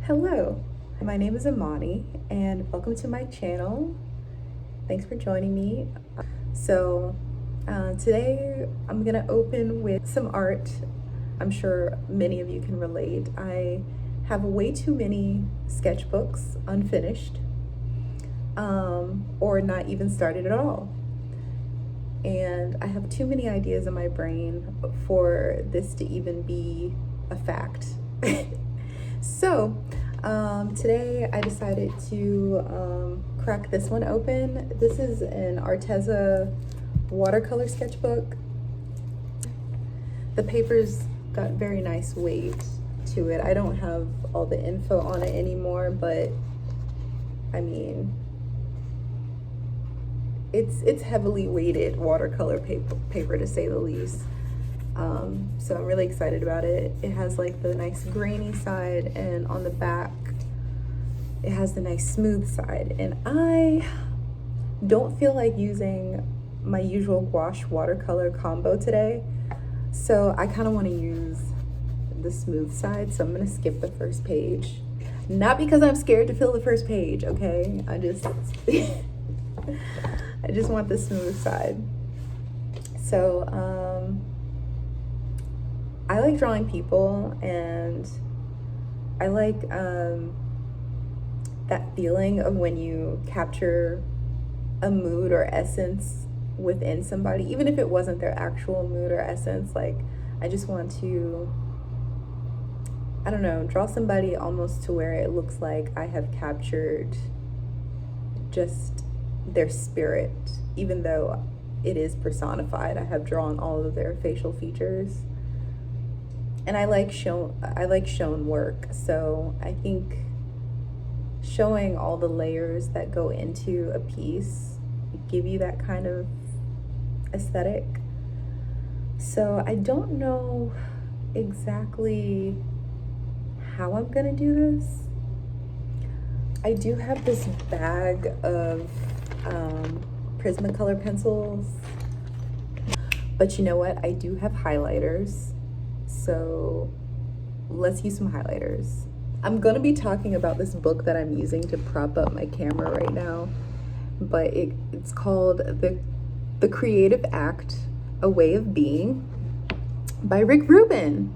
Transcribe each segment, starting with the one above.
Hello, my name is Amani, and welcome to my channel. Thanks for joining me. Today I'm gonna open with some art. I'm sure many of you can relate. I have way too many sketchbooks unfinished, or not even started at all. And I have too many ideas in my brain for this to even be a fact. Today I decided to crack this one open. This is an Arteza watercolor sketchbook. The paper's got very nice weight to it. I don't have all the info on it anymore, but I mean, it's heavily weighted watercolor paper to say the least. So I'm really excited about it. It has like the nice grainy side, and on the back it has the nice smooth side. And I don't feel like using my usual gouache watercolor combo today, so I kind of want to use the smooth side. So I'm gonna skip the first page, not because I'm scared to fill the first page, okay? I just I just want the smooth side. I like drawing people, and I like that feeling of when you capture a mood or essence within somebody, even if it wasn't their actual mood or essence. Like, I just want to, I don't know, draw somebody almost to where it looks like I have captured just their spirit, even though it is personified. I have drawn all of their facial features. And I like shown work, so I think showing all the layers that go into a piece give you that kind of aesthetic. So I don't know exactly how I'm gonna do this. I do have this bag of Prismacolor pencils, but you know what? I do have highlighters. So let's use some highlighters. I'm gonna be talking about this book that I'm using to prop up my camera right now, but it's called The Creative Act, A Way of Being by Rick Rubin.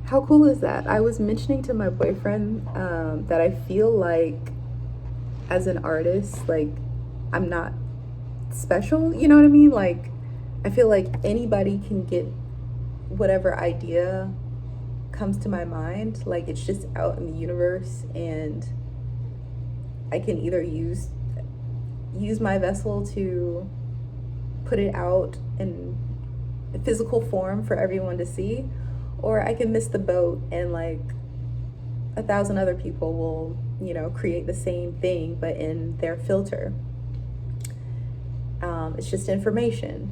How cool is that? I was mentioning to my boyfriend that I feel like as an artist, like, I'm not special, you know what I mean? Like, I feel like anybody can get whatever idea comes to my mind. Like, it's just out in the universe, and I can either use my vessel to put it out in physical form for everyone to see, or I can miss the boat and like 1,000 other people will, you know, create the same thing but in their filter. It's just information.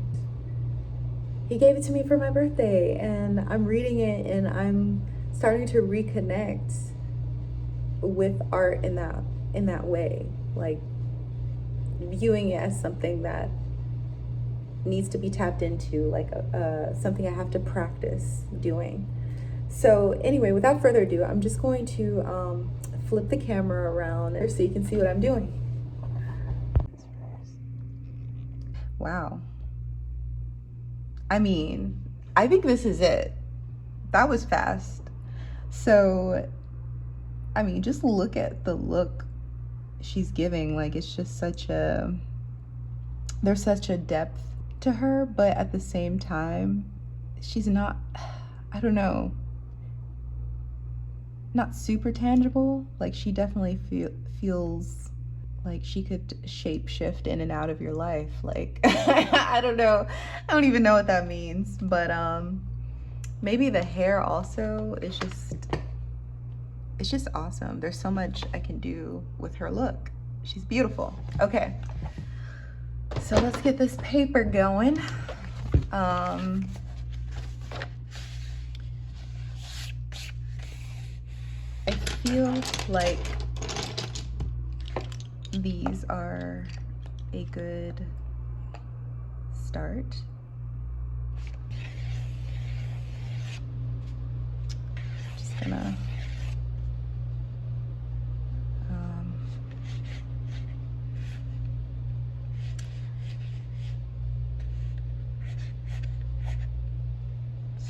He gave it to me for my birthday, and I'm reading it, and I'm starting to reconnect with art in that way, like viewing it as something that needs to be tapped into, like something I have to practice doing. So anyway, without further ado, I'm just going to flip the camera around so you can see what I'm doing. Wow. I mean, I think this is it. That was fast. So, I mean, just look at the look she's giving. Like, it's just there's such a depth to her, but at the same time, she's not, I don't know, not super tangible. Like, she definitely feels like she could shape shift in and out of your life. Like, I don't know. I don't even know what that means, but maybe the hair also is it's just awesome. There's so much I can do with her look. She's beautiful. Okay. So let's get this paper going. I feel like these are a good start. Just gonna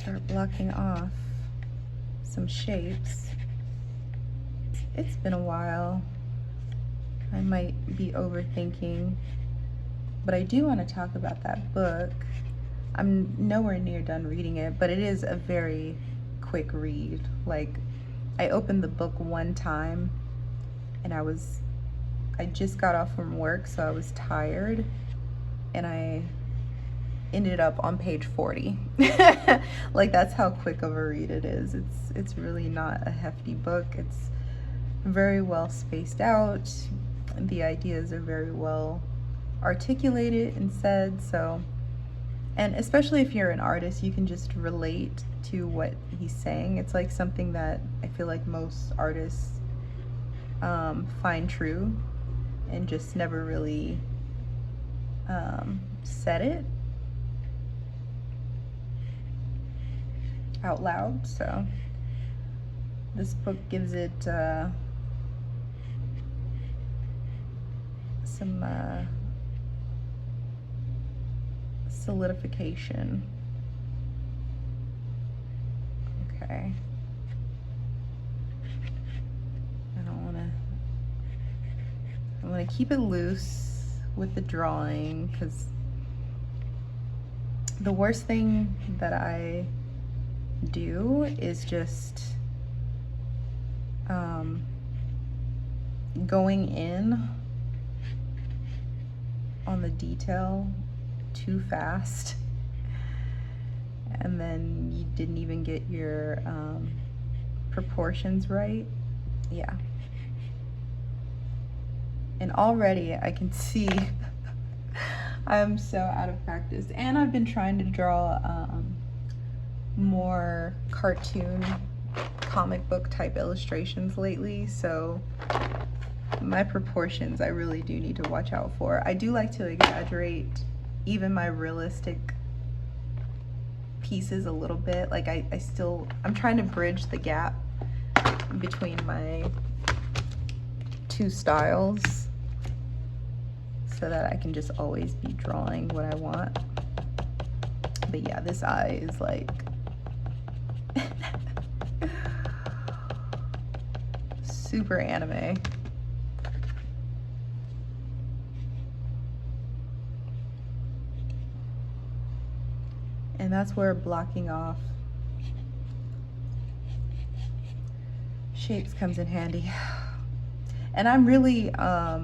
start blocking off some shapes. It's been a while. I might be overthinking, but I do want to talk about that book. I'm nowhere near done reading it, but it is a very quick read. Like, I opened the book one time and I just got off from work, so I was tired, and I ended up on page 40. Like, that's how quick of a read it is. It's really not a hefty book. It's very well spaced out. The ideas are very well articulated and said, so, and especially if you're an artist, you can just relate to what he's saying. It's like something that I feel like most artists find true and just never really said it out loud. So this book gives it some solidification. Okay. I want to keep it loose with the drawing, because the worst thing that I do is just going in on the detail too fast, and then you didn't even get your proportions right. Yeah. And already I can see I'm so out of practice. And I've been trying to draw more cartoon comic book type illustrations lately, so my proportions I really do need to watch out for. I do like to exaggerate even my realistic pieces a little bit. Like I'm trying to bridge the gap between my two styles so that I can just always be drawing what I want. But yeah, this eye is like super anime. And that's where blocking off shapes comes in handy. And I'm really, I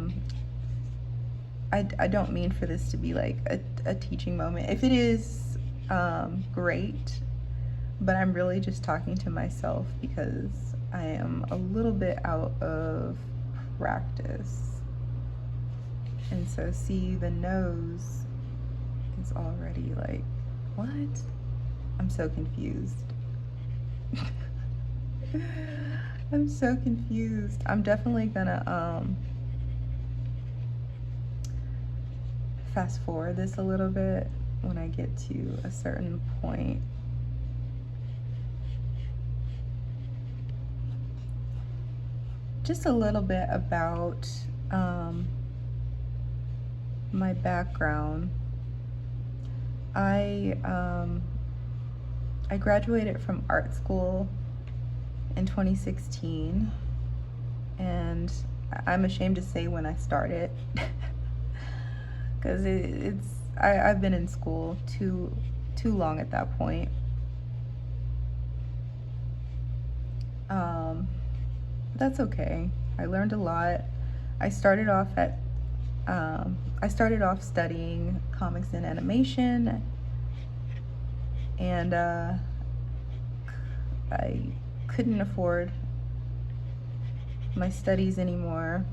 don't mean for this to be like a teaching moment. If it is, great, but I'm really just talking to myself because I am a little bit out of practice. And so see, the nose is already like, what? I'm so confused. I'm so confused. I'm definitely gonna fast forward this a little bit when I get to a certain point. Just a little bit about my background. I graduated from art school in 2016, and I'm ashamed to say when I started, because I've been in school too long at that point. That's okay. I learned a lot. I started off studying comics and animation, and I couldn't afford my studies anymore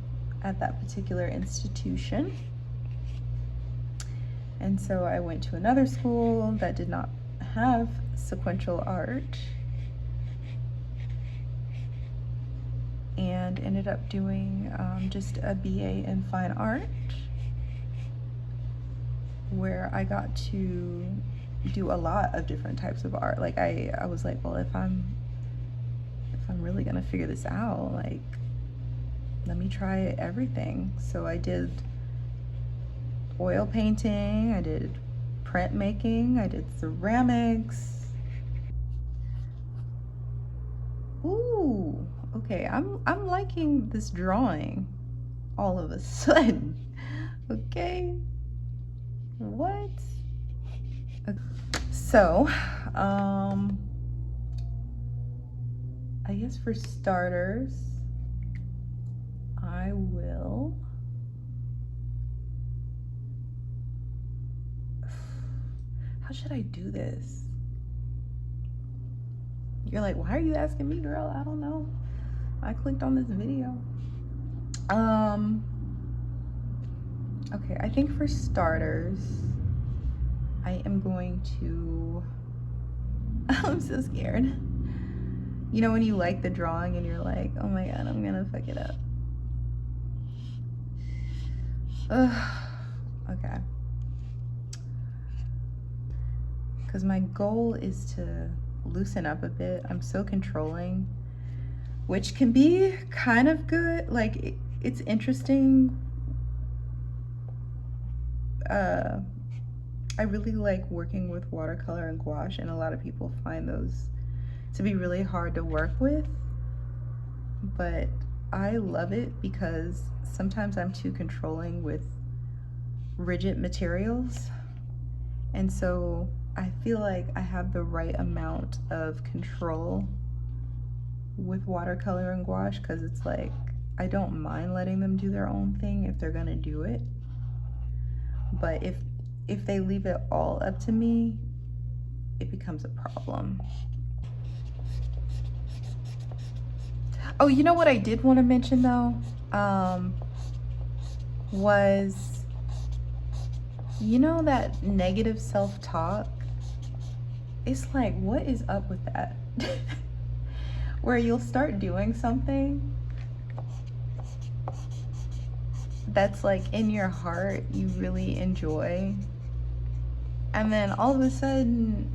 at that particular institution. And so I went to another school that did not have sequential art, and ended up doing just a BA in fine art, where I got to do a lot of different types of art. Like I was like, well, if I'm really gonna figure this out, like, let me try everything. So I did oil painting, I did printmaking, I did ceramics, Okay, I'm liking this drawing all of a sudden. Okay. What? Okay. So, I guess for starters, I will how should I do this? You're like, why are you asking me, girl? I don't know. I clicked on this video. Okay, I think for starters, I am going to I'm so scared. You know when you like the drawing and you're like, oh my god, I'm gonna fuck it up. Ugh. Okay. Because my goal is to loosen up a bit. I'm so controlling, which can be kind of good. Like, it's interesting. I really like working with watercolor and gouache, and a lot of people find those to be really hard to work with. But I love it because sometimes I'm too controlling with rigid materials. And so I feel like I have the right amount of control with watercolor and gouache, because it's like I don't mind letting them do their own thing if they're gonna do it. But if they leave it all up to me, it becomes a problem. Oh, you know what I did want to mention though, was, you know, that negative self-talk? It's like, what is up with that? Where you'll start doing something that's like in your heart you really enjoy, and then all of a sudden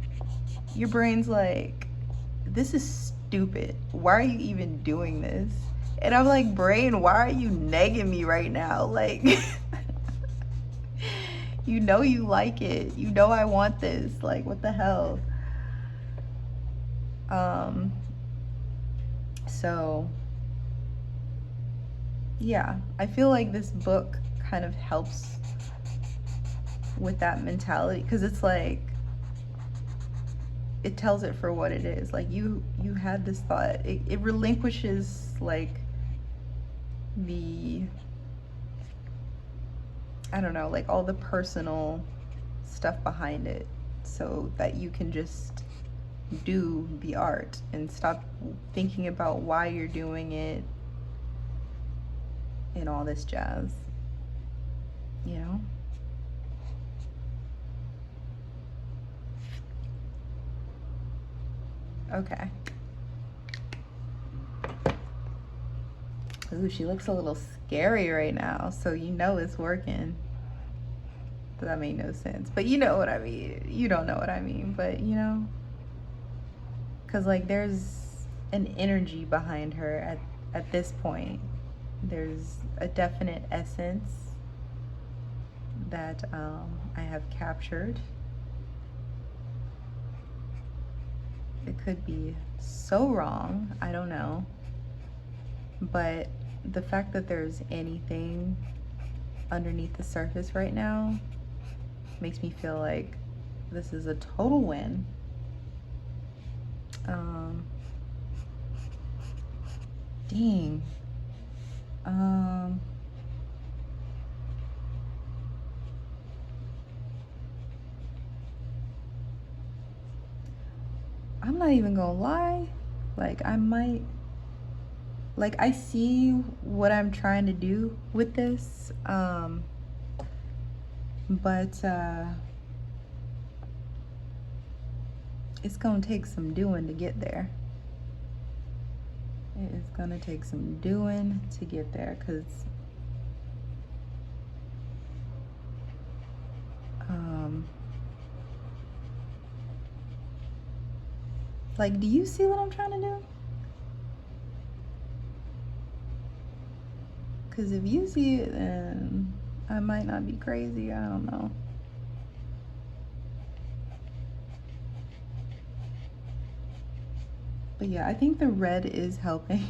your brain's like, this is stupid, why are you even doing this? And I'm like, brain, why are you negging me right now? Like, you know you like it, you know I want this, like, what the hell? So yeah, I feel like this book kind of helps with that mentality, because it's like, it tells it for what it is. Like, you had this thought, it relinquishes like the, I don't know, like all the personal stuff behind it, so that you can just do the art and stop thinking about why you're doing it and all this jazz, you know? Okay. Ooh, she looks a little scary right now, so you know it's working. That made no sense, but you know what I mean. You don't know what I mean, but you know, because like there's an energy behind her at this point. There's a definite essence that I have captured. It could be so wrong, I don't know, but the fact that there's anything underneath the surface right now makes me feel like this is a total win. Dang. I'm not even gonna lie, like I might, like I see what I'm trying to do with this, but it's gonna take some doing to get there. It is gonna take some doing to get there, because like, do you see what I'm trying to do? Because if you see it, then I might not be crazy, I don't know. But yeah, I think the red is helping.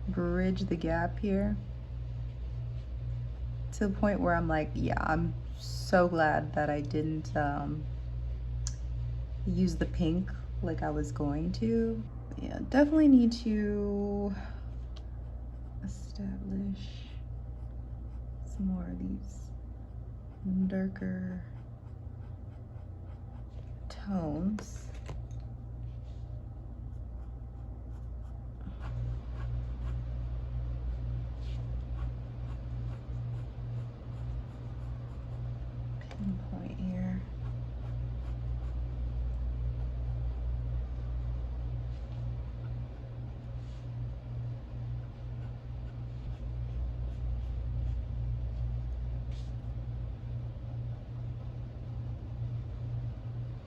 bridge the gap here to the point where I'm like, yeah, I'm so glad that I didn't use the pink like I was going to. Yeah, definitely need to establish some more of these darker tones. Pinpoint here.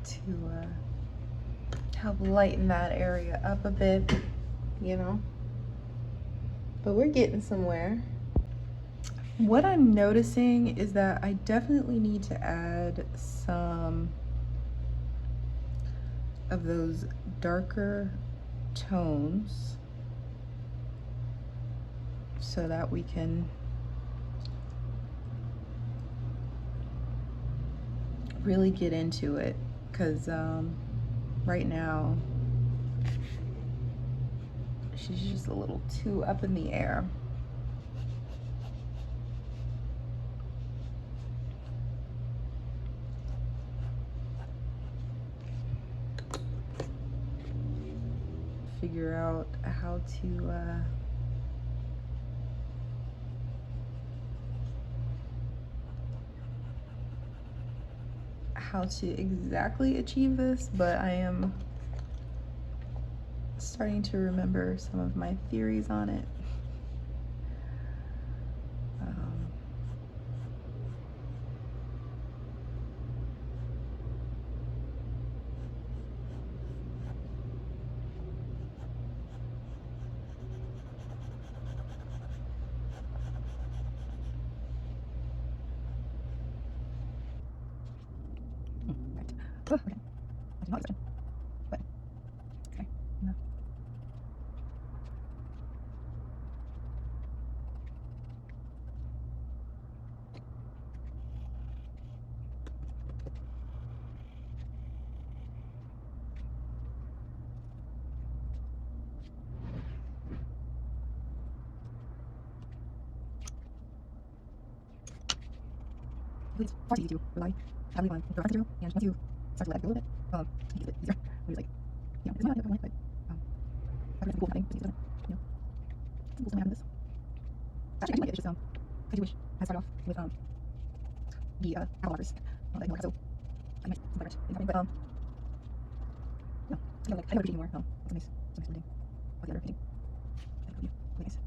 To help lighten that area up a bit, you know. But we're getting somewhere. What I'm noticing is that I definitely need to add some of those darker tones so that we can really get into it, because right now she's just a little too up in the air. Figure out how to exactly achieve this, but I am starting to remember some of my theories on it. Oh, okay. I did not listen. But okay. No. It's far too easy to rely heavily on the reference material, and once you start to let it go a little bit, it gets a bit easier. When it's like, you know, it's not what I want, but having a cool thing, but it doesn't, you know, it's cool something having this. Actually, I do like it. It's just I do wish I started off with the apple markers. Like, so I might some different things happening, but no, I feel like I don't appreciate anymore. It's a nice blending of the other thing. That could be really nice.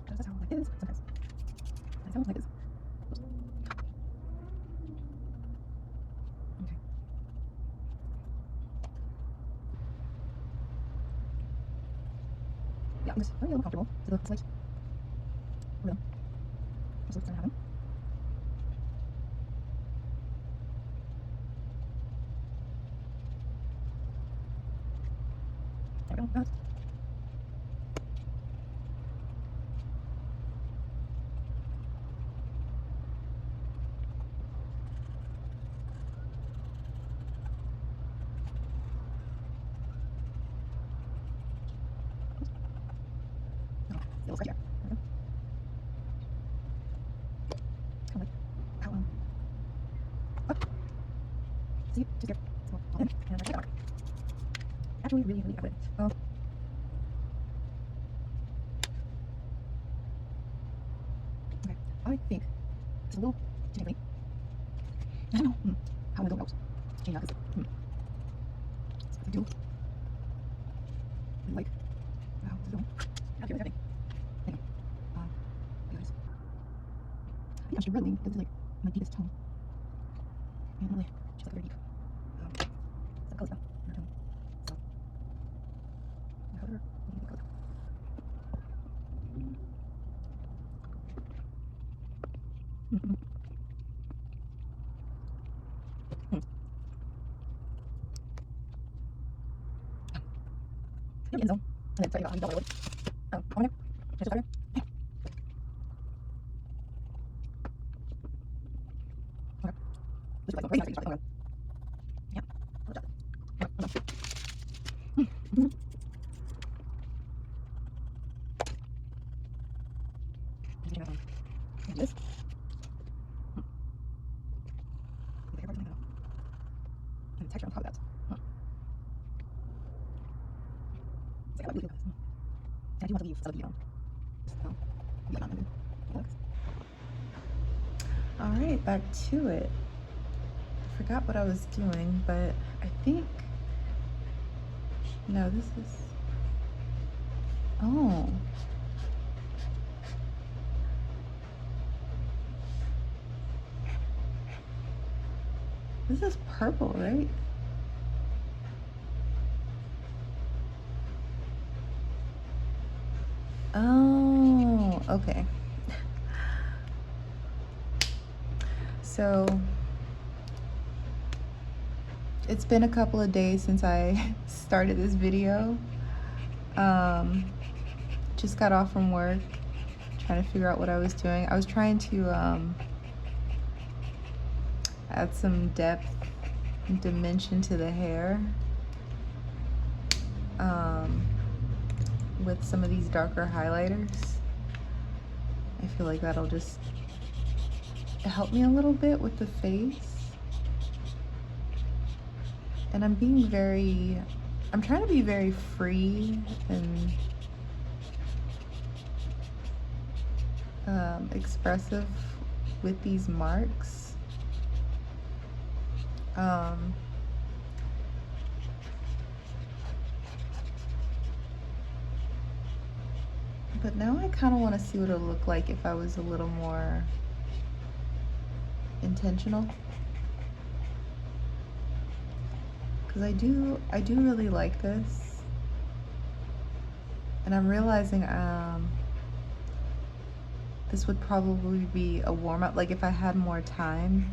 Does that sound like this? Sometimes. It sounds like this. Oops. Okay. Yeah, I'm just very a little comfortable to the slight rhythm. That's what's gonna happen. There we go. Got it. No, it looks right here. There we go. Kind of like how see, just here. So all in, and right there. Actually, really, really good. Okay, I think it's a little too tickly. I don't know how I'm gonna go about changing that, because I do really like how this is going. Not sure what's happening. Anyway, anyways, I think I'm just riddling. This is like my deepest tone. And really, just like very deep. Some color stuff in our tone. So, the color, maybe the color. get in the zone, and then start to go on the wood. Oh, on there. Just over there. Okay. This is like crazy. Okay. Yeah. Hold on. Yeah. Hold on. Mm-hmm. This. The hair part is and the texture on top of that. Huh. It's like I really feel this. I do want to leave some of the all right, back to it. I forgot what I was doing, but I think no, this is oh. This is purple, right? Oh, okay. So it's been a couple of days since I started this video. Just got off from work, trying to figure out what I was doing. I was trying to add some depth and dimension to the hair with some of these darker highlighters. I feel like that'll just help me a little bit with the face. And I'm trying to be very free and expressive with these marks. But now I kind of want to see what it would look like if I was a little more intentional. Because I do really like this. And I'm realizing this would probably be a warm-up. Like if I had more time,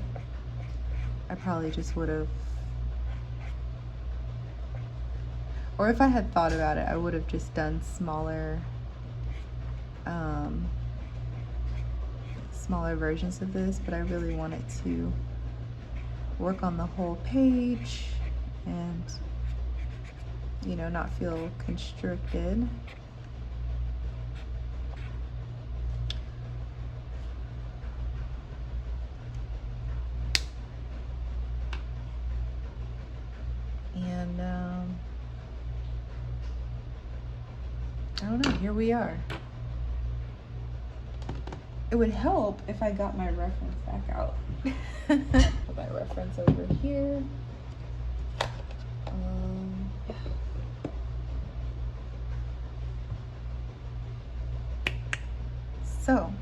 I probably just would have, or if I had thought about it, I would have just done smaller versions of this, but I really wanted to work on the whole page and, you know, not feel constricted. And I don't know, here we are. It would help if I got my reference back out. Put my reference over here. So,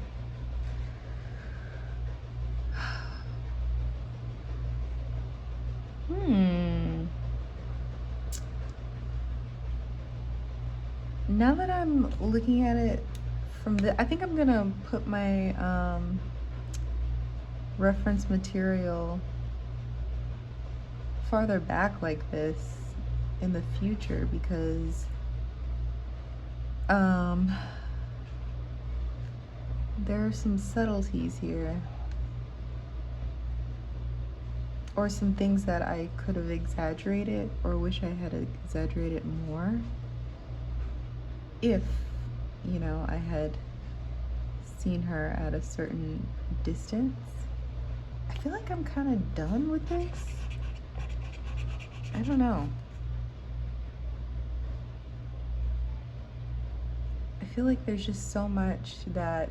now that I'm looking at it from I think I'm gonna put my reference material farther back like this in the future, because there are some subtleties here, or some things that I could have exaggerated or wish I had exaggerated more if, you know, I had seen her at a certain distance. I feel like I'm kind of done with this. I don't know. I feel like there's just so much that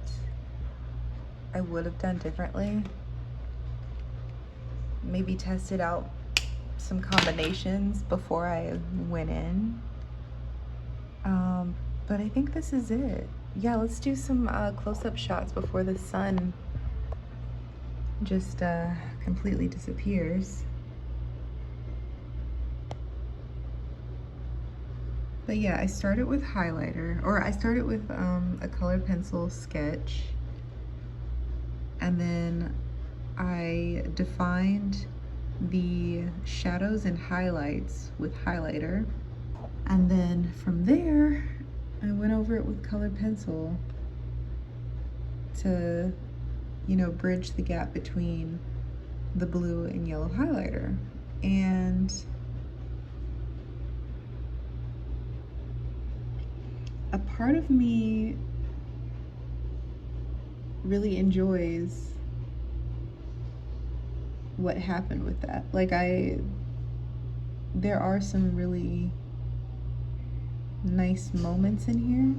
I would have done differently. Maybe tested out some combinations before I went in. But I think this is it. Yeah, let's do some close-up shots before the sun just completely disappears. But yeah, I started with highlighter, or I started with a colored pencil sketch, and then I defined the shadows and highlights with highlighter. And then from there, I went over it with colored pencil to, you know, bridge the gap between the blue and yellow highlighter. And a part of me really enjoys what happened with that. Like, there are some really nice moments in here.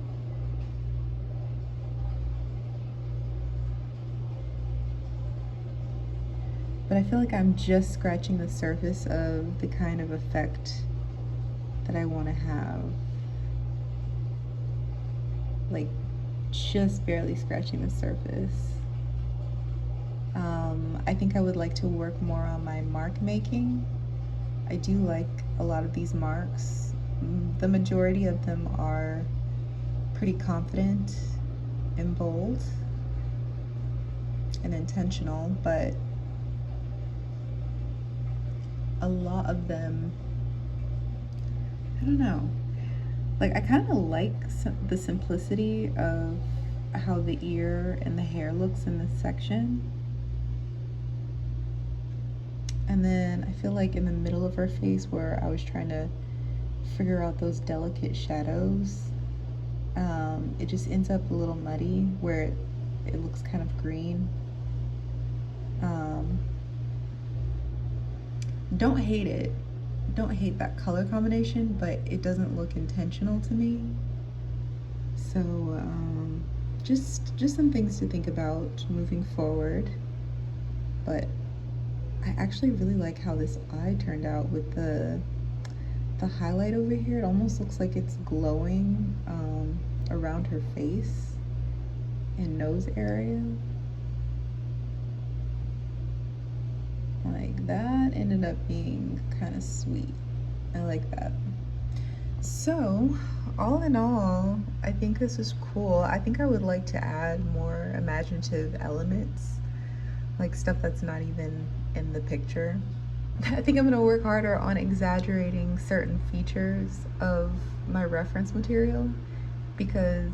But I feel like I'm just scratching the surface of the kind of effect that I want to have. Like, just barely scratching the surface. I think I would like to work more on my mark making. I do like a lot of these marks. The majority of them are pretty confident and bold and intentional, but a lot of them, I don't know, like, I kind of like the simplicity of how the ear and the hair looks in this section. And then I feel like in the middle of her face, where I was trying to figure out those delicate shadows, it just ends up a little muddy where it looks kind of green. Don't hate it. Don't hate that color combination, but it doesn't look intentional to me. So just some things to think about moving forward. But I actually really like how this eye turned out with the highlight over here. It almost looks like it's glowing around her face and nose area. Like, that ended up being kind of sweet. I like that. So, all in all, I think this is cool. I think I would like to add more imaginative elements, like stuff that's not even in the picture. I think I'm gonna work harder on exaggerating certain features of my reference material, because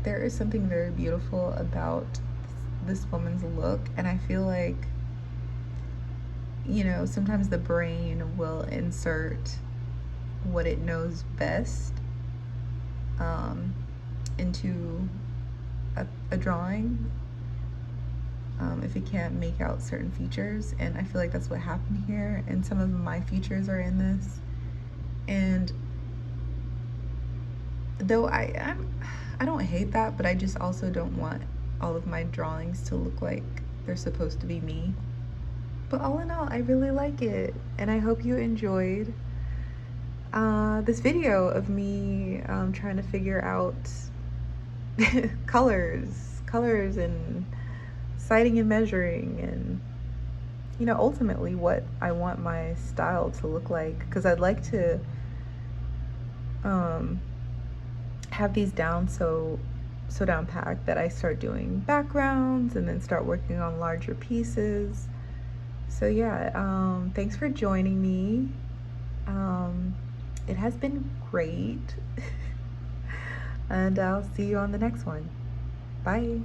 there is something very beautiful about this woman's look, and I feel like, you know, sometimes the brain will insert what it knows best into a drawing if it can't make out certain features, and I feel like that's what happened here, and some of my features are in this. And though I don't hate that, but I just also don't want all of my drawings to look like they're supposed to be me. But all in all, I really like it, and I hope you enjoyed this video of me trying to figure out colors and sighting and measuring, and, you know, ultimately what I want my style to look like, because I'd like to have these down so down packed that I start doing backgrounds and then start working on larger pieces. So yeah, thanks for joining me. It has been great. And I'll see you on the next one. Bye.